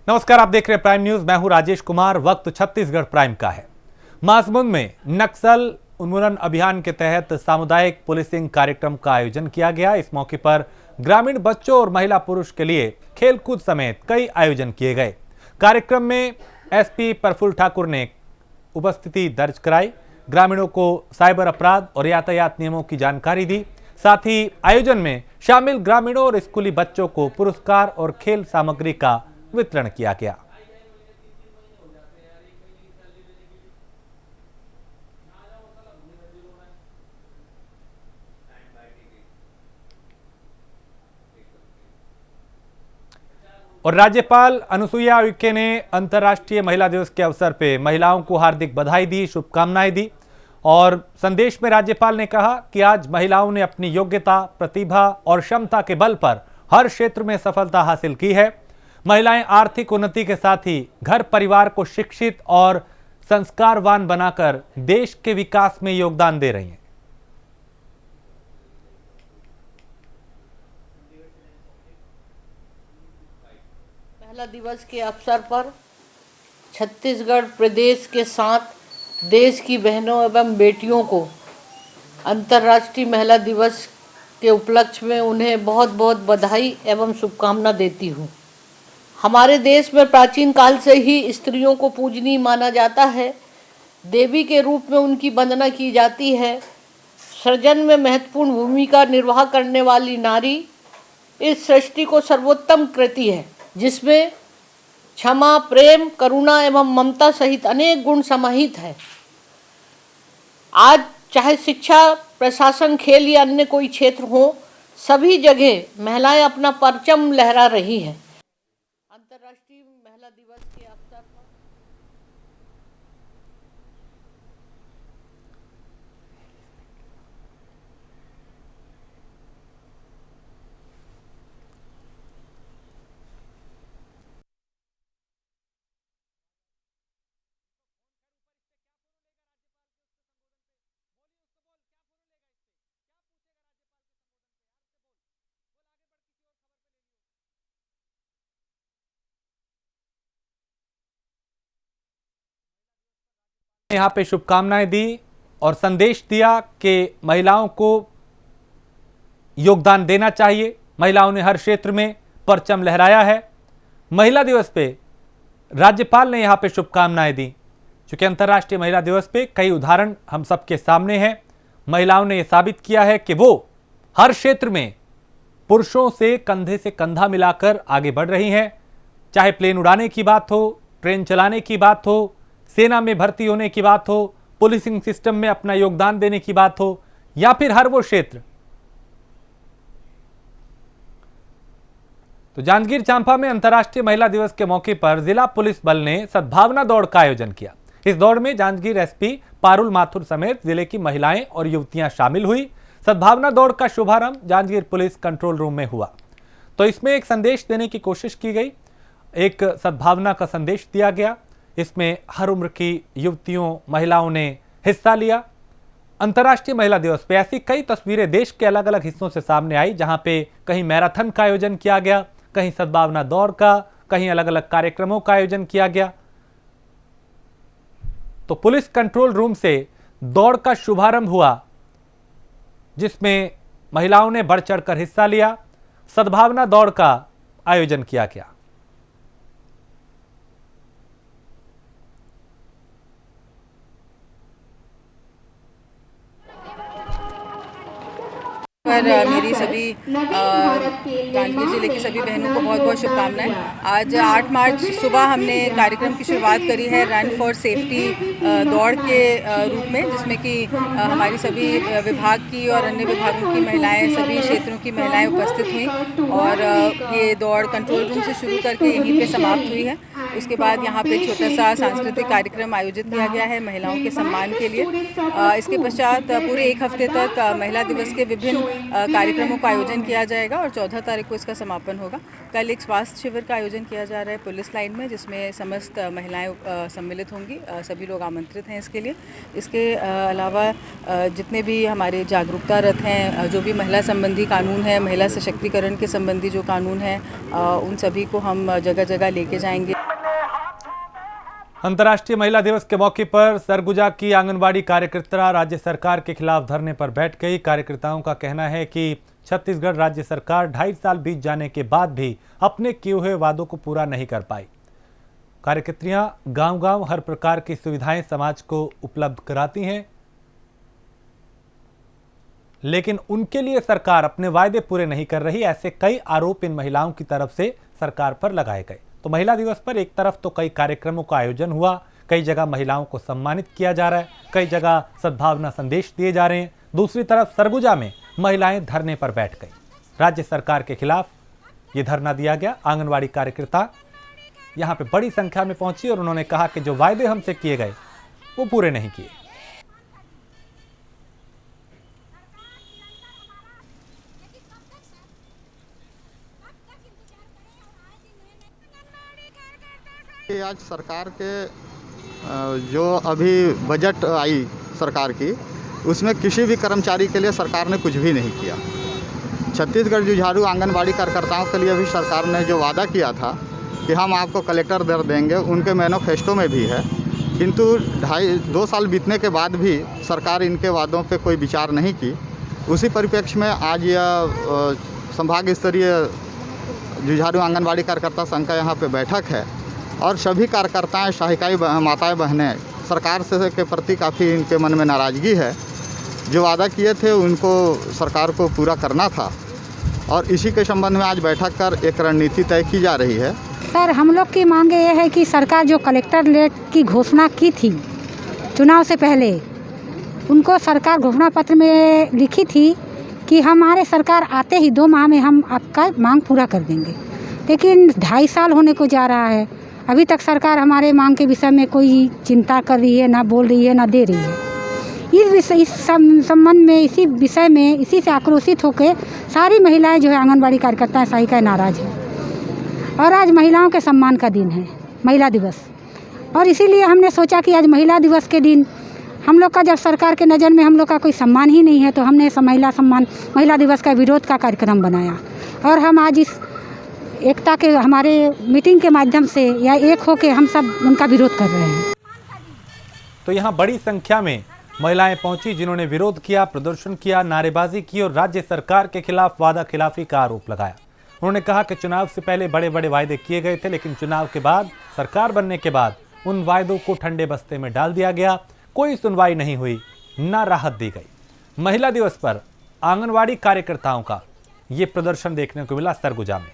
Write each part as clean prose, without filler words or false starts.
नमस्कार, आप देख रहे हैं प्राइम न्यूज। मैं हूं राजेश कुमार। वक्त छत्तीसगढ़ प्राइम का है। महासमुंद में नक्सल उन्मूलन अभियान के तहत सामुदायिक पुलिसिंग कार्यक्रम का आयोजन किया गया। इस मौके पर ग्रामीण बच्चों और महिला पुरुष के लिए खेलकूद समेत कई आयोजन किए गए। कार्यक्रम में एसपी प्रफुल्ल ठाकुर ने उपस्थिति दर्ज कराई, ग्रामीणों को साइबर अपराध और यातायात नियमों की जानकारी दी। साथ ही आयोजन में शामिल ग्रामीणों और स्कूली बच्चों को पुरस्कार और खेल सामग्री का वितरण किया गया। और राज्यपाल अनुसुईया उइके ने अंतर्राष्ट्रीय महिला दिवस के अवसर पर महिलाओं को हार्दिक बधाई दी, शुभकामनाएं दी। और संदेश में राज्यपाल ने कहा कि आज महिलाओं ने अपनी योग्यता, प्रतिभा और क्षमता के बल पर हर क्षेत्र में सफलता हासिल की है। महिलाएं आर्थिक उन्नति के साथ ही घर परिवार को शिक्षित और संस्कारवान बनाकर देश के विकास में योगदान दे रही हैं। महिला दिवस के अवसर पर छत्तीसगढ़ प्रदेश के साथ देश की बहनों एवं बेटियों को अंतर्राष्ट्रीय महिला दिवस के उपलक्ष्य में उन्हें बहुत बहुत बधाई एवं शुभकामना देती हूँ। हमारे देश में प्राचीन काल से ही स्त्रियों को पूजनीय माना जाता है। देवी के रूप में उनकी वंदना की जाती है। सृजन में महत्वपूर्ण भूमिका निर्वाह करने वाली नारी इस सृष्टि को सर्वोत्तम कृति है, जिसमें क्षमा, प्रेम, करुणा एवं ममता सहित अनेक गुण समाहित है। आज चाहे शिक्षा, प्रशासन, खेल या अन्य कोई क्षेत्र हो, सभी जगह महिलाएं अपना परचम लहरा रही हैं। अंतर्राष्ट्रीय महिला दिवस के अवसर पर यहां पे शुभकामनाएं दी और संदेश दिया कि महिलाओं को योगदान देना चाहिए। महिलाओं ने हर क्षेत्र में परचम लहराया है। महिला दिवस पे राज्यपाल ने यहां पे शुभकामनाएं दी। चूंकि अंतर्राष्ट्रीय महिला दिवस पे कई उदाहरण हम सबके सामने हैं। महिलाओं ने यह साबित किया है कि वो हर क्षेत्र में पुरुषों से कंधा मिलाकर आगे बढ़ रही हैं। चाहे प्लेन उड़ाने की बात हो, ट्रेन चलाने की बात हो, सेना में भर्ती होने की बात हो, पुलिसिंग सिस्टम में अपना योगदान देने की बात हो, या फिर हर वो क्षेत्र। तो जांजगीर चांपा में अंतर्राष्ट्रीय महिला दिवस के मौके पर जिला पुलिस बल ने सद्भावना दौड़ का आयोजन किया। इस दौड़ में जांजगीर एसपी पारुल माथुर समेत जिले की महिलाएं और युवतियां शामिल हुई। सद्भावना दौड़ का शुभारंभ जांजगीर पुलिस कंट्रोल रूम में हुआ। तो इसमें एक संदेश देने की कोशिश की गई, एक सद्भावना का संदेश दिया गया। इसमें हर उम्र की युवतियों, महिलाओं ने हिस्सा लिया। अंतर्राष्ट्रीय महिला दिवस पे ऐसी कई तस्वीरें देश के अलग अलग हिस्सों से सामने आई, जहां पे कहीं मैराथन का आयोजन किया गया, कहीं सद्भावना दौड़ का, कहीं अलग अलग कार्यक्रमों का आयोजन किया गया। तो पुलिस कंट्रोल रूम से दौड़ का शुभारंभ हुआ, जिसमें महिलाओं ने बढ़ चढ़कर हिस्सा लिया। सद्भावना दौड़ का आयोजन किया गया। पर मेरी सभी जांजगीर जिले की सभी बहनों को बहुत बहुत शुभकामनाएं। आज 8 मार्च सुबह हमने कार्यक्रम की शुरुआत करी है रन फॉर सेफ्टी दौड़ के रूप में, जिसमें कि हमारी सभी विभाग की और अन्य विभागों की महिलाएं, सभी क्षेत्रों की महिलाएं उपस्थित हुई और ये दौड़ कंट्रोल रूम से शुरू करके यहीं पे समाप्त हुई है। उसके बाद यहाँ पे छोटा सा सांस्कृतिक कार्यक्रम आयोजित किया गया है महिलाओं के सम्मान के लिए। इसके पश्चात पूरे एक हफ्ते तक महिला दिवस के विभिन्न कार्यक्रमों का आयोजन किया जाएगा और 14 तारीख को इसका समापन होगा। कल एक स्वास्थ्य शिविर का आयोजन किया जा रहा है पुलिस लाइन में, जिसमें समस्त महिलाएं सम्मिलित होंगी। सभी लोग आमंत्रित हैं इसके लिए। इसके अलावा जितने भी हमारे जागरूकता रथ हैं, जो भी महिला संबंधी कानून है, महिला सशक्तिकरण के संबंधी जो कानून है, उन सभी को हम जगह जगह लेके जाएंगे। अंतर्राष्ट्रीय महिला दिवस के मौके पर सरगुजा की आंगनबाड़ी कार्यकर्ता राज्य सरकार के खिलाफ धरने पर बैठ गई। कार्यकर्ताओं का कहना है कि छत्तीसगढ़ राज्य सरकार 2.5 साल बीत जाने के बाद भी अपने किए हुए वादों को पूरा नहीं कर पाई। कार्यकर्त्रियां गांव-गांव हर प्रकार की सुविधाएं समाज को उपलब्ध कराती हैं, लेकिन उनके लिए सरकार अपने वायदे पूरे नहीं कर रही। ऐसे कई आरोप इन महिलाओं की तरफ से सरकार पर लगाए गए। तो महिला दिवस पर एक तरफ तो कई कार्यक्रमों का आयोजन हुआ, कई जगह महिलाओं को सम्मानित किया जा रहा है, कई जगह सद्भावना संदेश दिए जा रहे हैं। दूसरी तरफ सरगुजा में महिलाएं धरने पर बैठ गई। राज्य सरकार के खिलाफ ये धरना दिया गया। आंगनबाड़ी कार्यकर्ता यहाँ पे बड़ी संख्या में पहुंची और उन्होंने कहा कि जो वायदे हमसे किए गए वो पूरे नहीं किए। आज सरकार के जो अभी बजट आई सरकार की, उसमें किसी भी कर्मचारी के लिए सरकार ने कुछ भी नहीं किया। छत्तीसगढ़ जुझारू आंगनबाड़ी कार्यकर्ताओं के लिए भी सरकार ने जो वादा किया था कि हम आपको कलेक्टर दर देंगे, उनके मैनिफेस्टो में भी है, किंतु 2 साल बीतने के बाद भी सरकार इनके वादों पे कोई विचार नहीं की। उसी परिप्रेक्ष्य में आज यह संभाग स्तरीय जुझारू आंगनबाड़ी कार्यकर्ता संघ का यहाँ पे बैठक है और सभी कार्यकर्ताएं, सहायिकाएं, माताएं, बहनें सरकार से के प्रति काफ़ी इनके मन में नाराज़गी है। जो वादा किए थे उनको सरकार को पूरा करना था और इसी के संबंध में आज बैठक कर एक रणनीति तय की जा रही है। सर, हम लोग की मांग ये है कि सरकार जो कलेक्टर रेट की घोषणा की थी चुनाव से पहले, उनको सरकार घोषणा पत्र में लिखी थी कि हमारे सरकार आते ही 2 माह में हम आपका मांग पूरा कर देंगे, लेकिन 2.5 साल होने को जा रहा है। अभी तक सरकार हमारे मांग के विषय में कोई चिंता कर रही है, ना बोल रही है, ना दे रही है। इस संबंध में, इसी विषय में, इसी से आक्रोशित होकर सारी महिलाएं जो है आंगनबाड़ी कार्यकर्ताएं, सहायिकाएं नाराज़ हैं। और आज महिलाओं के सम्मान का दिन है, महिला दिवस, और इसीलिए हमने सोचा कि आज महिला दिवस के दिन हम लोग का, जब सरकार के नज़र में हम लोग का कोई सम्मान ही नहीं है, तो हमने महिला दिवस का विरोध का कार्यक्रम बनाया। और हम आज इस एकता के हमारे मीटिंग के माध्यम से या एक होके हम सब उनका विरोध कर रहे हैं। तो यहाँ बड़ी संख्या में महिलाएं पहुंची जिन्होंने विरोध किया, प्रदर्शन किया, नारेबाजी की और राज्य सरकार के खिलाफ वादा खिलाफी का आरोप लगाया। उन्होंने कहा कि चुनाव से पहले बड़े बड़े वायदे किए गए थे, लेकिन चुनाव के बाद, सरकार बनने के बाद उन वायदों को ठंडे बस्ते में डाल दिया गया। कोई सुनवाई नहीं हुई, ना राहत दी गई। महिला दिवस पर आंगनवाड़ी कार्यकर्ताओं का ये प्रदर्शन देखने को मिला सरगुजा में।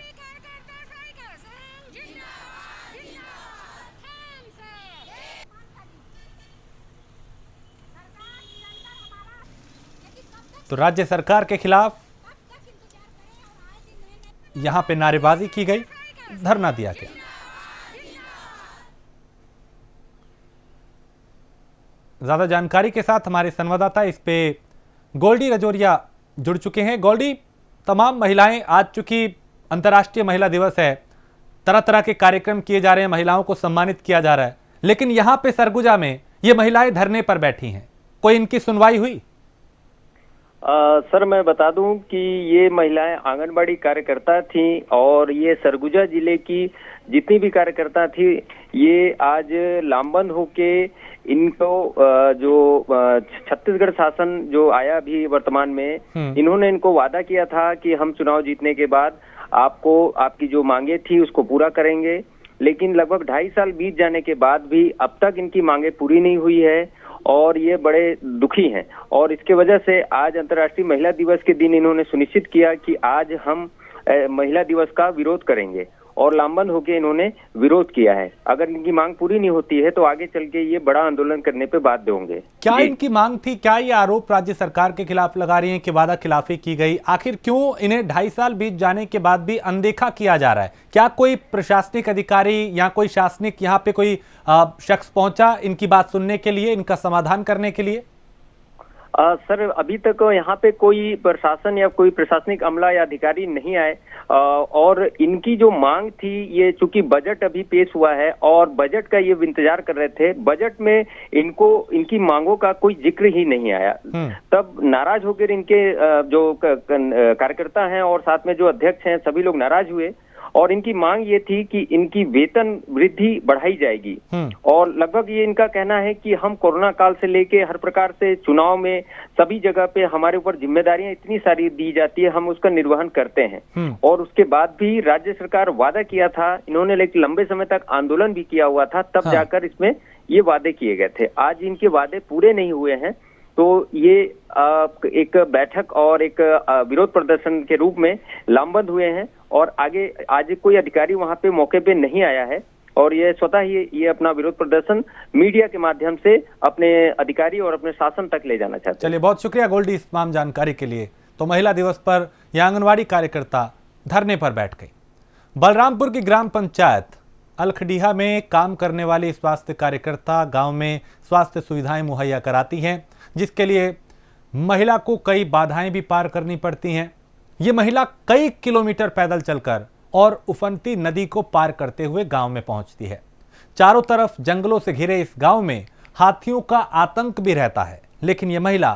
तो राज्य सरकार के खिलाफ यहां पे नारेबाजी की गई, धरना दिया गया। ज्यादा जानकारी के साथ हमारे संवाददाता इस पे गोल्डी रजौरिया जुड़ चुके हैं। गोल्डी, तमाम महिलाएं, आज चूंकि अंतर्राष्ट्रीय महिला दिवस है, तरह तरह के कार्यक्रम किए जा रहे हैं, महिलाओं को सम्मानित किया जा रहा है, लेकिन यहां पे सरगुजा में ये महिलाएं धरने पर बैठी हैं। कोई इनकी सुनवाई हुई? सर, मैं बता दूं कि ये महिलाएं आंगनबाड़ी कार्यकर्ता थीं और ये सरगुजा जिले की जितनी भी कार्यकर्ता थी, ये आज लामबंद होके इनको जो छत्तीसगढ़ शासन जो आया अभी वर्तमान में, इन्होंने इनको वादा किया था कि हम चुनाव जीतने के बाद आपको आपकी जो मांगे थी उसको पूरा करेंगे, लेकिन लगभग 2.5 साल बीत जाने के बाद भी अब तक इनकी मांगे पूरी नहीं हुई है और ये बड़े दुखी हैं। और इसके वजह से आज अंतर्राष्ट्रीय महिला दिवस के दिन इन्होंने सुनिश्चित किया कि आज हम महिला दिवस का विरोध करेंगे और लामबंद होकर इन्होंने विरोध किया है। अगर इनकी मांग पूरी नहीं होती है तो आगे चल के ये बड़ा आंदोलन करने पे बाध्य होंगे। क्या इनकी मांग थी? क्या ये आरोप राज्य सरकार के खिलाफ लगा रही हैं कि वादा खिलाफी की गई? आखिर क्यों इन्हें 2.5 साल बीत जाने के बाद भी अनदेखा किया जा रहा है? क्या कोई प्रशासनिक अधिकारी या कोई शासनिक यहाँ पे कोई शख्स पहुंचा इनकी बात सुनने के लिए, इनका समाधान करने के लिए? सर, अभी तक यहाँ पे कोई प्रशासन या कोई प्रशासनिक अमला या अधिकारी नहीं आए और इनकी जो मांग थी, ये चूंकि बजट अभी पेश हुआ है और बजट का ये इंतजार कर रहे थे, बजट में इनको इनकी मांगों का कोई जिक्र ही नहीं आया। तब नाराज होकर इनके जो कार्यकर्ता हैं और साथ में जो अध्यक्ष हैं, सभी लोग नाराज हुए और इनकी मांग ये थी कि इनकी वेतन वृद्धि बढ़ाई जाएगी। और लगभग ये इनका कहना है कि हम कोरोना काल से लेके हर प्रकार से चुनाव में सभी जगह पे हमारे ऊपर जिम्मेदारियां इतनी सारी दी जाती है, हम उसका निर्वहन करते हैं। और उसके बाद भी राज्य सरकार वादा किया था, इन्होंने लेकिन लंबे समय तक आंदोलन भी किया हुआ था, तब जाकर इसमें ये वादे किए गए थे। आज इनके वादे पूरे नहीं हुए हैं, तो ये एक बैठक और एक विरोध प्रदर्शन के रूप में लामबंद हुए हैं। और आगे आज कोई अधिकारी वहां पे मौके पे नहीं आया है और ये स्वतः ही ये अपना विरोध प्रदर्शन मीडिया के माध्यम से अपने अधिकारी और अपने शासन तक ले जाना चाहते हैं। चलिए, बहुत शुक्रिया गोल्डी इस तमाम जानकारी के लिए। तो महिला दिवस पर यह आंगनवाड़ी कार्यकर्ता धरने पर बैठ गई। बलरामपुर की ग्राम पंचायत अलखडीहा में काम करने वाली स्वास्थ्य कार्यकर्ता गांव में स्वास्थ्य सुविधाएं मुहैया कराती हैं, जिसके लिए महिला को कई बाधाएं भी पार करनी पड़ती हैं। ये महिला कई किलोमीटर पैदल चलकर और उफनती नदी को पार करते हुए गांव में पहुंचती है। चारों तरफ जंगलों से घिरे इस गांव में हाथियों का आतंक भी रहता है, लेकिन यह महिला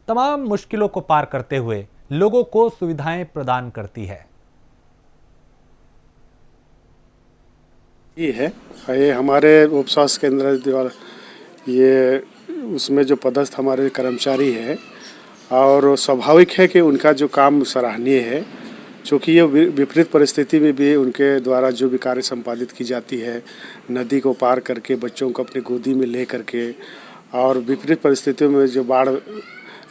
तमाम मुश्किलों को पार करते हुए लोगों को सुविधाएं प्रदान करती है। ये हमारे उप स्वास्थ्य केंद्र द्वारा ये उसमें जो पदस्थ हमारे कर्मचारी हैं और स्वाभाविक है कि उनका जो काम सराहनीय है, चूँकि ये विपरीत परिस्थिति में भी उनके द्वारा जो भी कार्य संपादित की जाती है, नदी को पार करके बच्चों को अपनी गोदी में ले करके, और विपरीत परिस्थितियों में जो बाढ़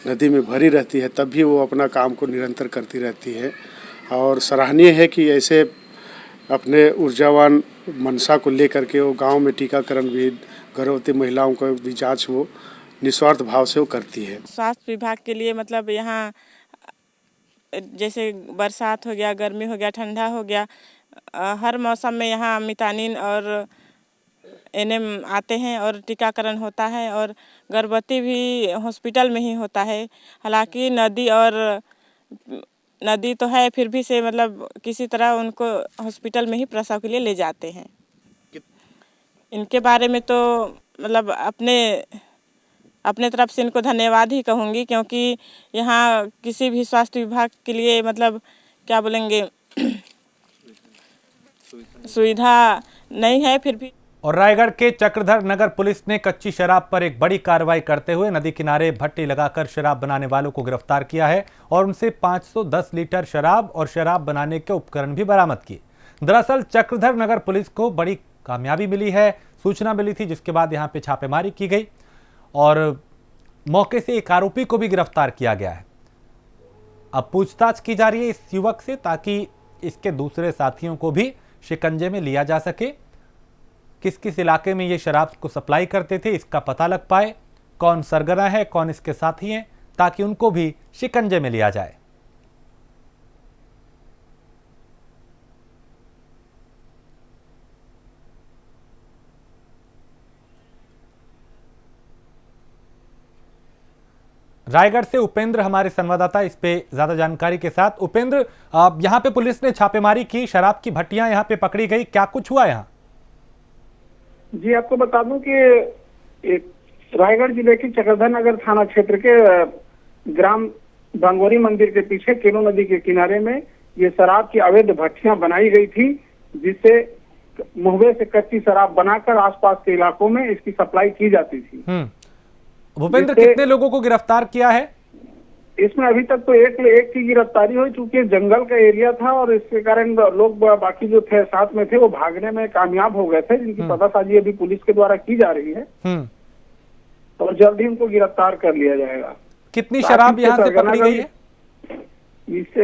नदी में भरी रहती है तब भी वो अपना काम को निरंतर करती रहती है। और सराहनीय है कि ऐसे अपने ऊर्जावान मनसा को लेकर के वो गांव में टीकाकरण भी, गर्भवती महिलाओं को भी जांच वो निस्वार्थ भाव से वो करती है। स्वास्थ्य विभाग के लिए मतलब यहाँ जैसे बरसात हो गया, गर्मी हो गया, ठंडा हो गया, हर मौसम में यहाँ मितानिन और एनएम आते हैं और टीकाकरण होता है। और गर्भवती भी हॉस्पिटल में ही होता है। हालांकि नदी तो है, फिर भी से मतलब किसी तरह उनको हॉस्पिटल में ही प्रसव के लिए ले जाते हैं। इनके बारे में तो मतलब अपने तरफ से इनको धन्यवाद ही कहूँगी, क्योंकि यहाँ किसी भी स्वास्थ्य विभाग के लिए मतलब क्या बोलेंगे सुविधा नहीं है फिर भी। और रायगढ़ के चक्रधर नगर पुलिस ने कच्ची शराब पर एक बड़ी कार्रवाई करते हुए नदी किनारे भट्टी लगाकर शराब बनाने वालों को गिरफ्तार किया है और उनसे 510 लीटर शराब और शराब बनाने के उपकरण भी बरामद किए। दरअसल चक्रधर नगर पुलिस को बड़ी कामयाबी मिली है। सूचना मिली थी, जिसके बाद यहां पे छापेमारी की गई और मौके से एक आरोपी को भी गिरफ्तार किया गया है। अब पूछताछ की जा रही है इस युवक से, ताकि इसके दूसरे साथियों को भी शिकंजे में लिया जा सके। किस किस इलाके में ये शराब को सप्लाई करते थे इसका पता लग पाए, कौन सरगना है, कौन इसके साथी हैं, ताकि उनको भी शिकंजे में लिया जाए। रायगढ़ से उपेंद्र हमारे संवाददाता इस पे ज्यादा जानकारी के साथ। उपेंद्र, यहाँ पे पुलिस ने छापेमारी की, शराब की भट्टियां यहाँ पे पकड़ी गई, क्या कुछ हुआ यहाँ? जी, आपको बता दूं कि रायगढ़ जिले की चक्रधर नगर थाना क्षेत्र के ग्राम भांगोरी मंदिर के पीछे केलो नदी के किनारे में ये शराब की अवैध भट्टियां बनाई गई थी, जिससे मुहबे से कच्ची शराब बनाकर आसपास के इलाकों में इसकी सप्लाई की जाती थी। भूपेंद्र, कितने लोगों को गिरफ्तार किया है? इसमें अभी तक तो एक की गिरफ्तारी हुई, चूंकि जंगल का एरिया था और इसके कारण लोग बाकी जो थे साथ में थे वो भागने में कामयाब हो गए थे, जिनकी पतासाजी अभी पुलिस के द्वारा की जा रही है और जल्द ही उनको गिरफ्तार कर लिया जाएगा। कितनी शराब यहाँ से पकड़ी गई है?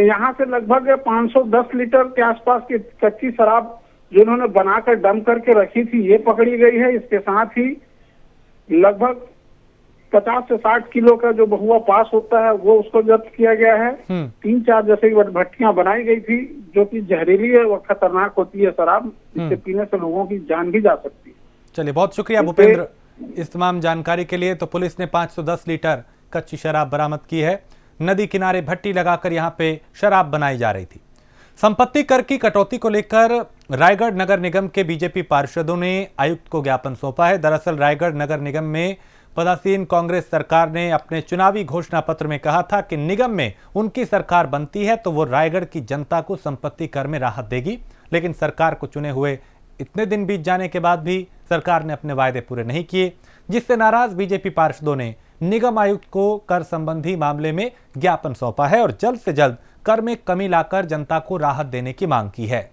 यहाँ से लगभग 510 लीटर के आसपास की कच्ची शराब जो इन्होंने बनाकर डंप करके रखी थी ये पकड़ी गई है। इसके साथ ही लगभग 50 से 60 किलो का जो बहुआ पास होता है वो उसको जब्त किया गया है। 3-4 जैसे भट्टियां बनाई गई थी जो कि जहरीली है और खतरनाक होती है शराब, जिससे पीने से लोगों की जान भी जा सकती है। चलिए, बहुत शुक्रिया भूपेंद्र इस तमाम जानकारी के लिए। तो पुलिस ने 510 लीटर कच्ची शराब बरामद की है। नदी किनारे भट्टी लगाकर यहाँ पे शराब बनाई जा रही थी। संपत्ति कर की कटौती को लेकर रायगढ़ नगर निगम के बीजेपी पार्षदों ने आयुक्त को ज्ञापन सौंपा है। दरअसल रायगढ़ नगर निगम में पदासीन कांग्रेस सरकार ने अपने चुनावी घोषणा पत्र में कहा था कि निगम में उनकी सरकार बनती है तो वो रायगढ़ की जनता को संपत्ति कर में राहत देगी। लेकिन सरकार को चुने हुए इतने दिन बीत जाने के बाद भी सरकार ने अपने वायदे पूरे नहीं किए, जिससे नाराज बीजेपी पार्षदों ने निगम आयुक्त को कर संबंधी मामले में ज्ञापन सौंपा है और जल्द से जल्द कर में कमी लाकर जनता को राहत देने की मांग की है।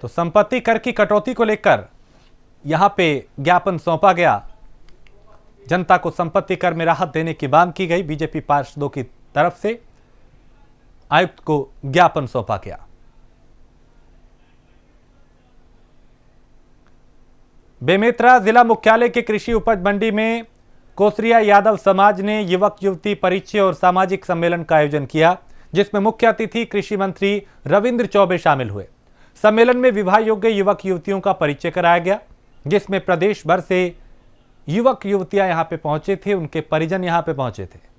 तो संपत्ति कर की कटौती को लेकर यहां पे ज्ञापन सौंपा गया। जनता को संपत्ति कर में राहत देने की मांग की गई। बीजेपी पार्षदों की तरफ से आयुक्त को ज्ञापन सौंपा गया। बेमेतरा जिला मुख्यालय के कृषि उपज मंडी में कोसरिया यादव समाज ने युवक युवती परिचय और सामाजिक सम्मेलन का आयोजन किया, जिसमें मुख्य अतिथि कृषि मंत्री रविंद्र चौबे शामिल हुए। सम्मेलन में विवाह योग्य युवक युवतियों का परिचय कराया गया, जिसमें प्रदेश भर से युवक युवतियां यहां पे पहुंचे थे, उनके परिजन यहां पे पहुंचे थे।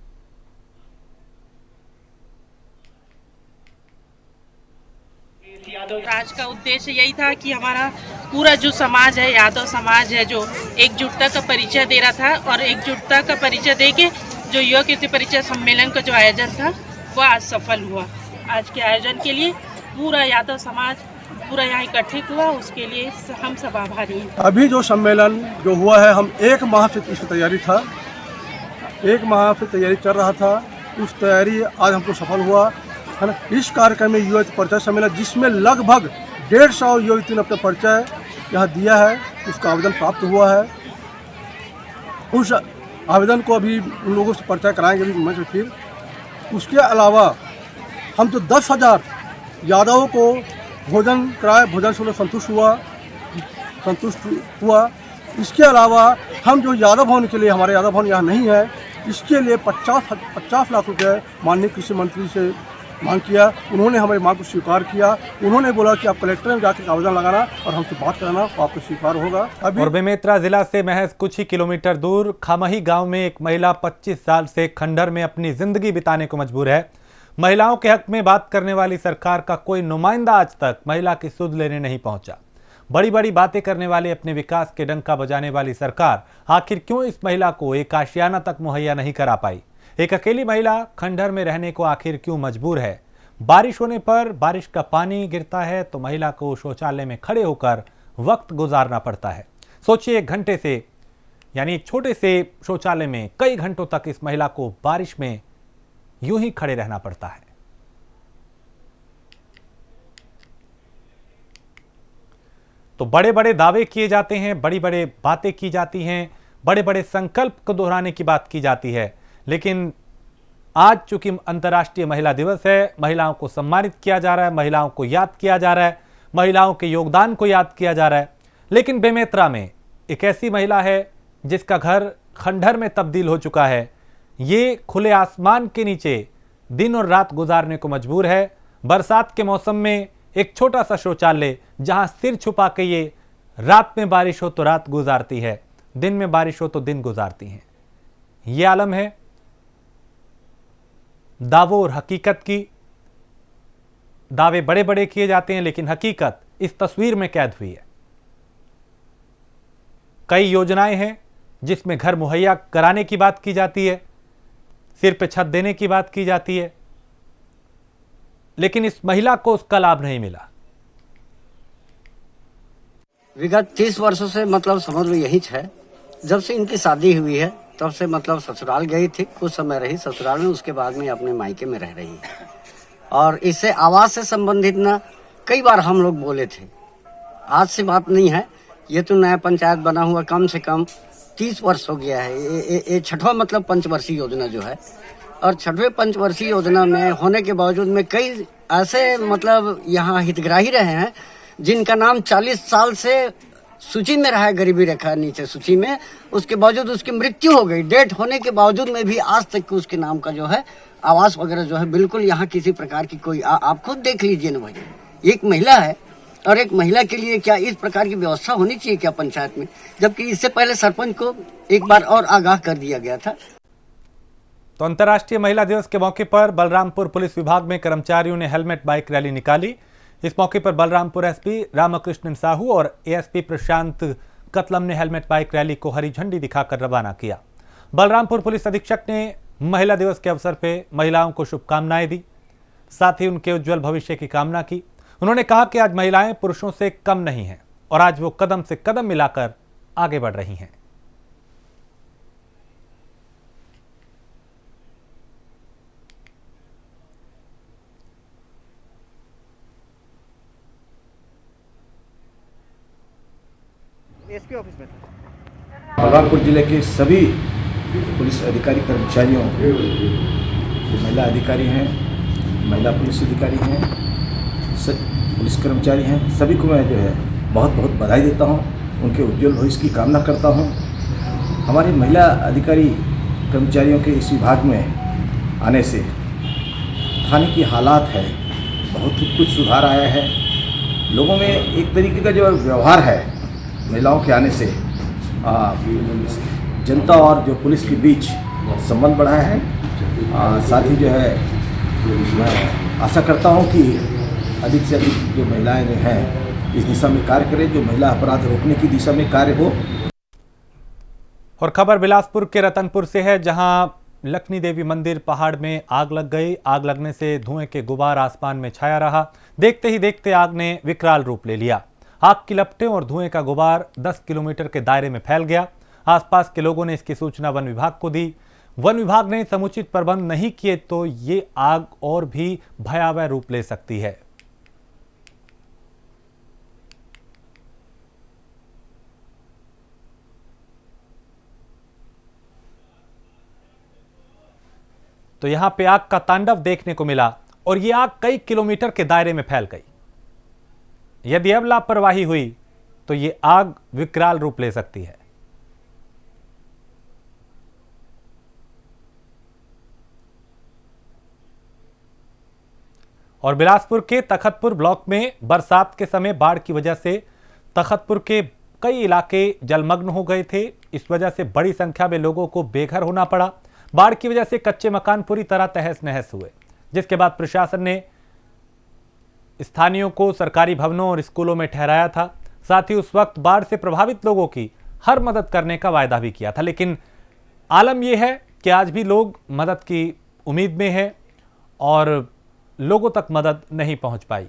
राज का उद्देश्य यही था कि हमारा पूरा जो समाज है, यादव समाज है, जो एकजुटता का परिचय दे रहा था और एकजुटता का परिचय देके जो युवक युवती परिचय सम्मेलन का जो आयोजन था वह आज सफल हुआ। आज के आयोजन के लिए पूरा यादव समाज पूरा यहाँ इकट्ठित हुआ, उसके लिए हम सब आभारी हैं। अभी जो सम्मेलन जो हुआ है, हम 1 माह से इसकी तैयारी था, 1 माह से तैयारी चल रहा था। उस तैयारी आज हमको सफल हुआ है ना। इस कार्यक्रम में युवती परिचय सम्मेलन, जिसमें लगभग 150 युवती ने अपना परिचय यहाँ दिया है, उसका आवेदन प्राप्त हुआ है। उस आवेदन को अभी उन लोगों से परिचय कराएंगे अभी मंच फिर। उसके अलावा हम तो 10,000 यादवों को भोजन कराए, भोजन से लोग संतुष्ट हुआ। इसके अलावा हम जो यादव भवन के लिए, हमारे यादव भवन यहाँ नहीं है, इसके लिए 50 लाख रुपये माननीय कृषि मंत्री से मांग किया। उन्होंने हमारी मांग को स्वीकार किया। उन्होंने बोला कि आप कलेक्टर में जाकर आवेदन लगाना और हमसे बात कराना, तो आपको स्वीकार होगा। और बेमेतरा जिला से महज कुछ ही किलोमीटर दूर खामही गांव में एक महिला 25 साल से खंडहर में अपनी जिंदगी बिताने को मजबूर है। महिलाओं के हक में बात करने वाली सरकार का कोई नुमाइंदा आज तक महिला की सुध लेने नहीं पहुंचा। बड़ी बड़ी बातें करने वाले, अपने विकास के डंका बजाने वाली सरकार आखिर क्यों इस महिला को एक आशियाना तक मुहैया नहीं करा पाई? एक अकेली महिला खंडहर में रहने को आखिर क्यों मजबूर है? बारिश होने पर बारिश का पानी गिरता है तो महिला को शौचालय में खड़े होकर वक्त गुजारना पड़ता है। सोचिए, 1 घंटे से यानी छोटे से शौचालय में कई घंटों तक इस महिला को बारिश में यूं ही खड़े रहना पड़ता है। तो बड़े बड़े दावे किए जाते हैं, बड़ी बड़ी बातें की जाती हैं, बड़े बड़े संकल्प को दोहराने की बात की जाती है, लेकिन आज चूंकि अंतर्राष्ट्रीय महिला दिवस है, महिलाओं को सम्मानित किया जा रहा है, महिलाओं को याद किया जा रहा है, महिलाओं के योगदान को याद किया जा रहा है, लेकिन बेमेतरा में एक ऐसी महिला है जिसका घर खंडहर में तब्दील हो चुका है। ये खुले आसमान के नीचे दिन और रात गुजारने को मजबूर है। बरसात के मौसम में एक छोटा सा शौचालय, जहां सिर छुपा के ये रात में बारिश हो तो रात गुजारती है, दिन में बारिश हो तो दिन गुजारती हैं। ये आलम है दावों और हकीकत की। दावे बड़े बड़े किए जाते हैं, लेकिन हकीकत इस तस्वीर में कैद हुई है। कई योजनाएं हैं जिसमें घर मुहैया कराने की बात की जाती है, सिर पे छत देने की बात की जाती है, लेकिन इस महिला को उसका लाभ नहीं मिला। विगत 30 वर्षों से मतलब समझ लो यही है। जब से इनकी शादी हुई है तब से मतलब ससुराल गई थी, कुछ समय रही ससुराल में, उसके बाद में अपने मायके में रह रही है। और इससे आवास से संबंधित ना कई बार हम लोग बोले थे, आज से बात नहीं है, ये तो नया पंचायत बना हुआ कम से कम 30 वर्ष हो गया है। ये 6वां मतलब पंचवर्षीय योजना जो है, और 6वें पंचवर्षीय योजना में होने के बावजूद में कई ऐसे मतलब यहाँ हितग्राही रहे हैं जिनका नाम 40 साल से सूची में रहा है, गरीबी रेखा नीचे सूची में, उसके बावजूद उसकी मृत्यु हो गई। डेट होने के बावजूद में भी आज तक उसके नाम का जो है आवास वगैरह जो है बिल्कुल यहाँ किसी प्रकार की कोई आप खुद देख लीजिए ना भाई, एक महिला है और एक महिला के लिए क्या इस प्रकार की व्यवस्था होनी चाहिए क्या पंचायत में? जबकि इससे पहले सरपंच को एक बार और आगाह कर दिया गया था। तो अंतर्राष्ट्रीय महिला दिवस के मौके पर बलरामपुर पुलिस विभाग में कर्मचारियों ने हेलमेट बाइक रैली निकाली। इस मौके पर बलरामपुर एसपी रामकृष्णन साहू और एएसपी प्रशांत कतलम ने हेलमेट बाइक रैली को हरी झंडी दिखाकर रवाना किया। बलरामपुर पुलिस अधीक्षक ने महिला दिवस के अवसर पे महिलाओं को शुभकामनाएं दी, साथ ही उनके उज्जवल भविष्य की कामना की। उन्होंने कहा कि आज महिलाएं पुरुषों से कम नहीं हैं और आज वो कदम से कदम मिलाकर आगे बढ़ रही हैं। एसपी ऑफिस में बलरामपुर जिले के सभी पुलिस अधिकारी कर्मचारियों, जो महिला अधिकारी हैं, महिला पुलिस अधिकारी हैं, पुलिस कर्मचारी हैं, सभी को मैं जो है बहुत बहुत बधाई देता हूं, उनके उज्जवल भविष्य की कामना करता हूं। हमारे महिला अधिकारी कर्मचारियों के इस विभाग में आने से थाने की हालात है बहुत कुछ सुधार आया है। लोगों में एक तरीके का जो व्यवहार है महिलाओं के आने से जनता और जो पुलिस के बीच संबंध बढ़ा है। साथ ही जो है मैं आशा करता हूं कि अधिक से अधिक जो महिलाएं जो हैं इस दिशा में कार्य करें, जो महिला अपराध रोकने की दिशा में कार्य हो। और खबर बिलासपुर के रतनपुर से है, जहां लक्ष्मी देवी मंदिर पहाड़ में आग लग गई। आग लगने से धुएं के गुबार आसमान में छाया रहा। देखते ही देखते आग ने विकराल रूप ले लिया। आग की लपटें और धुएं का गुबार 10 किलोमीटर के दायरे में फैल गया। आसपास के लोगों ने इसकी सूचना वन विभाग को दी। वन विभाग ने समुचित प्रबंध नहीं किए तो ये आग और भी भयावह रूप ले सकती है। तो यहां पे आग का तांडव देखने को मिला और ये आग कई किलोमीटर के दायरे में फैल गई। यदि अब लापरवाही हुई तो ये आग विकराल रूप ले सकती है। और बिलासपुर के तखतपुर ब्लॉक में बरसात के समय बाढ़ की वजह से तखतपुर के कई इलाके जलमग्न हो गए थे। इस वजह से बड़ी संख्या में लोगों को बेघर होना पड़ा। बाढ़ की वजह से कच्चे मकान पूरी तरह तहस नहस हुए, जिसके बाद प्रशासन ने स्थानीयों को सरकारी भवनों और स्कूलों में ठहराया था। साथ ही उस वक्त बाढ़ से प्रभावित लोगों की हर मदद करने का वायदा भी किया था। लेकिन आलम यह है कि आज भी लोग मदद की उम्मीद में हैं और लोगों तक मदद नहीं पहुंच पाई।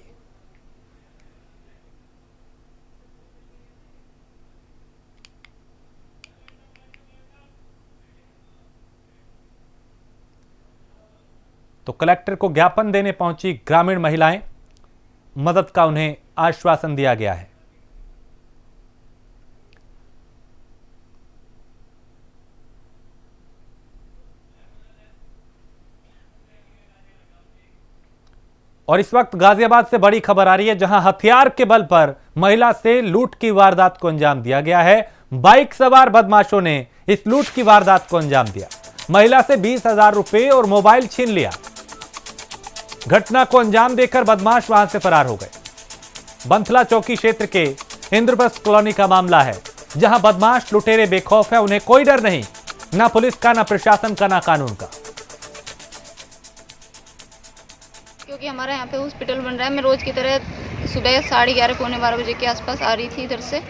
तो कलेक्टर को ज्ञापन देने पहुंची ग्रामीण महिलाएं, मदद का उन्हें आश्वासन दिया गया है। और इस वक्त गाजियाबाद से बड़ी खबर आ रही है, जहां हथियार के बल पर महिला से लूट की वारदात को अंजाम दिया गया है। बाइक सवार बदमाशों ने इस लूट की वारदात को अंजाम दिया। महिला से 20,000 रुपए और मोबाइल छीन लिया। घटना को अंजाम देकर बदमाश वहां से फरार हो गए। बंथला चौकी क्षेत्र के इंद्रप्रस्थ कॉलोनी का मामला है, जहां बदमाश लुटेरे बेखौफ है। उन्हें कोई डर नहीं, ना पुलिस का, ना प्रशासन का, ना कानून का। क्योंकि हमारा यहाँ पे हॉस्पिटल बन रहा है। मैं रोज की तरह सुबह 11:30 पौने 12 बजे के आसपास आ रही थी इधर से,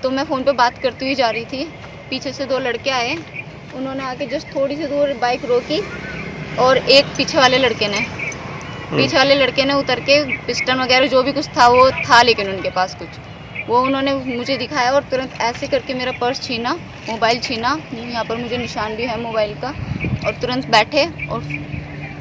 तो मैं फ़ोन पे बात करती हुई जा रही थी। पीछे से 2 लड़के आए, उन्होंने आके जस्ट थोड़ी सी दूर बाइक रोकी और एक पीछे वाले लड़के ने उतर के पिस्टन वगैरह जो भी कुछ था वो था, लेकिन उनके पास कुछ वो उन्होंने मुझे दिखाया और तुरंत ऐसे करके मेरा पर्स छीना, मोबाइल छीना। यहाँ पर मुझे निशान भी है मोबाइल का, और तुरंत बैठे और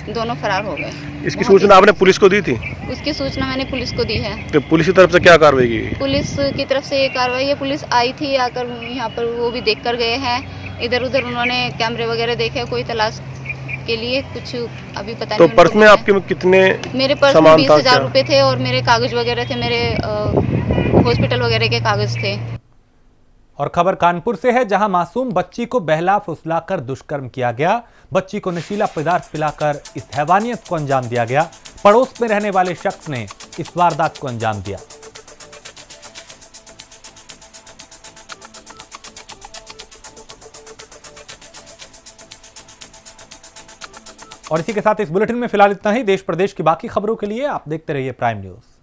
दोनों फरार हो गए। इसकी सूचना आपने पुलिस को दी थी? उसकी सूचना मैंने पुलिस को दी है। तो पुलिस की तरफ से क्या कार्रवाई की? पुलिस की तरफ से ये कार्रवाई है, पुलिस आई थी, आकर यहाँ पर वो भी देख कर गए हैं। इधर उधर उन्होंने कैमरे वगैरह देखे, कोई तलाश के लिए कुछ अभी पता नहीं। तो पर्स में आपके कितने? मेरे पर्स में 20,000 रुपए थे और मेरे कागज वगैरह थे, मेरे हॉस्पिटल वगैरह के कागज थे। और खबर कानपुर से है, जहां मासूम बच्ची को बहला फुसलाकर दुष्कर्म किया गया। बच्ची को नशीला पदार्थ पिलाकर इस हैवानियत को अंजाम दिया गया। पड़ोस में रहने वाले शख्स ने इस वारदात को अंजाम दिया। और इसी के साथ इस बुलेटिन में फिलहाल इतना ही। देश प्रदेश की बाकी खबरों के लिए आप देखते रहिए प्राइम न्यूज।